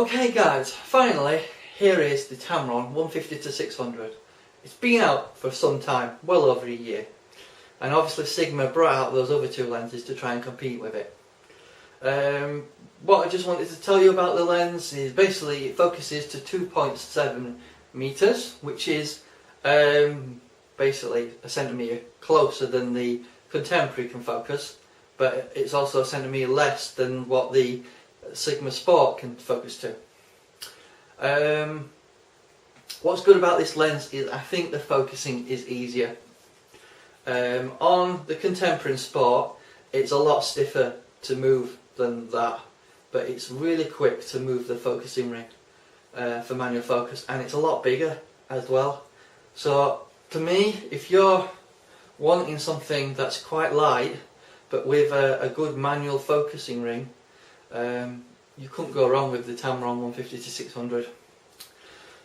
Okay guys, finally here is the Tamron 150-600. It's been out for some time, well over a year, and obviously Sigma brought out those other two lenses to try and compete with it. What I just wanted to tell you about the lens is basically it focuses to 2.7 meters, which is basically a centimetre closer than the contemporary can focus, but it's also a centimetre less than what the Sigma Sport can focus to. What's good about this lens is I think the focusing is easier. On the contemporary and Sport it's a lot stiffer to move than that, but it's really quick to move the focusing ring for manual focus, and it's a lot bigger as well. So to me, if you're wanting something that's quite light but with a good manual focusing ring, you couldn't go wrong with the Tamron 150-600.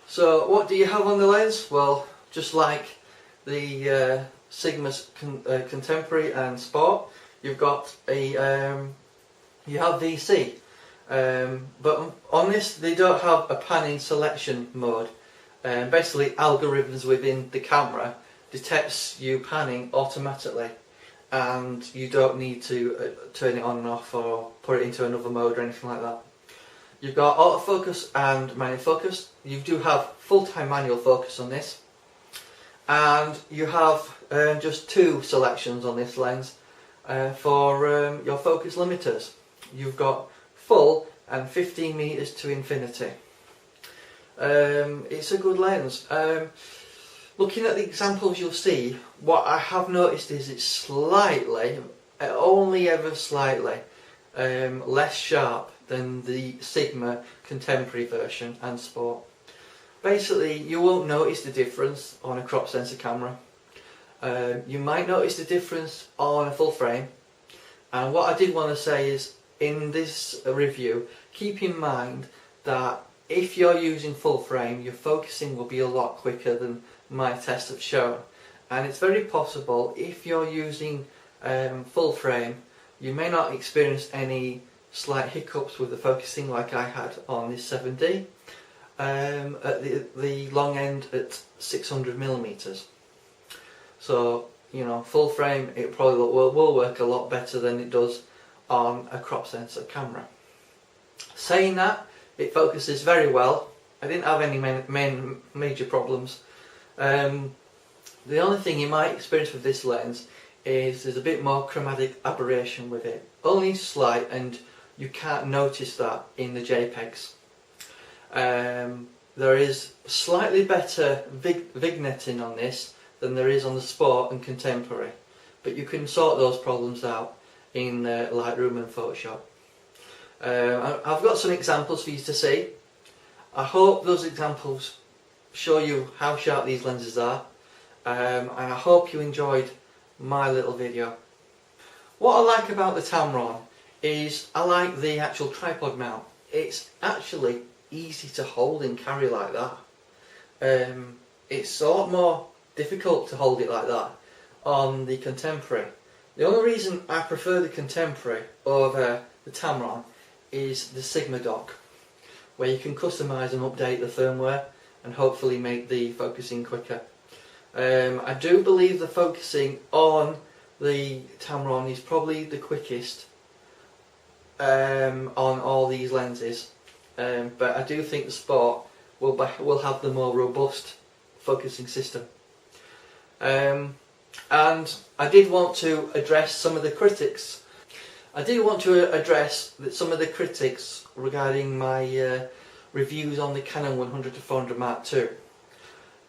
So what do you have on the lens? Well, just like the Sigma's Contemporary and Sport, you've got a you have VC, but on this they don't have a panning selection mode. Basically, algorithms within the camera detects you panning automatically, and you don't need to turn it on and off or put it into another mode or anything like that. You've got autofocus and manual focus. You do have full-time manual focus on this, and you have just two selections on this lens for your focus limiters. You've got full and 15 meters to infinity. It's a good lens. Looking at the examples you'll see, what I have noticed is it's slightly, only ever slightly, less sharp than the Sigma Contemporary version and Sport. Basically, you won't notice the difference on a crop sensor camera. You might notice the difference on a full frame. And what I did want to say is, in this review, keep in mind that if you're using full frame, your focusing will be a lot quicker than my tests have shown. And it's very possible, if you're using full frame, you may not experience any slight hiccups with the focusing like I had on this 7D at the long end at 600mm. So, you know, full frame, it probably will work a lot better than it does on a crop sensor camera. Saying that, it focuses very well. I didn't have any major problems. The only thing you might experience with this lens is there's a bit more chromatic aberration with it. Only slight, and you can't notice that in the JPEGs. There is slightly better vignetting on this than there is on the Sport and Contemporary, but you can sort those problems out in Lightroom and Photoshop. I've got some examples for you to see. I hope those examples show you how sharp these lenses are, and I hope you enjoyed my little video. What I like about the Tamron is I like the actual tripod mount. It's actually easy to hold and carry like that. It's a lot more difficult to hold it like that on the Contemporary. The only reason I prefer the Contemporary over the Tamron is the Sigma dock, where you can customise and update the firmware and hopefully make the focusing quicker. I do believe the focusing on the Tamron is probably the quickest on all these lenses, but I do think the Sport will have the more robust focusing system. And I did want to address some of the critics. Some of the critics regarding my reviews on the Canon 100-400 Mark II.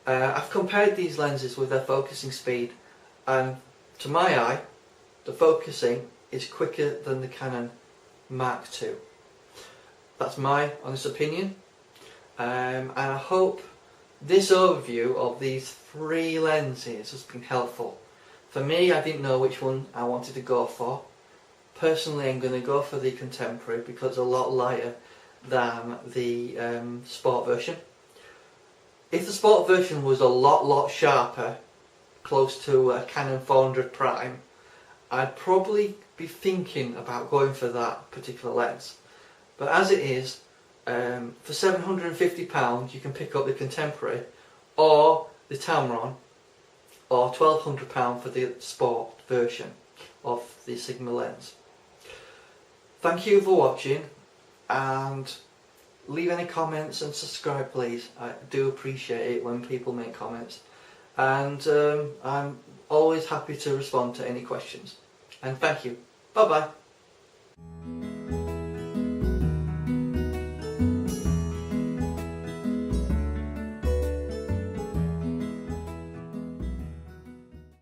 I've compared these lenses with their focusing speed, and to my eye, the focusing is quicker than the Canon Mark II. That's my honest opinion, and I hope this overview of these three lenses has been helpful. For me, I didn't know which one I wanted to go for. Personally, I'm going to go for the Contemporary because it's a lot lighter than the Sport version. If the Sport version was a lot sharper, close to a Canon 400 Prime, I'd probably be thinking about going for that particular lens. But as it is, For £750 you can pick up the Contemporary or the Tamron, or £1,200 for the sport version of the Sigma lens. Thank you for watching, and leave any comments and subscribe please. I do appreciate it when people make comments, and I'm always happy to respond to any questions. And thank you. Bye bye.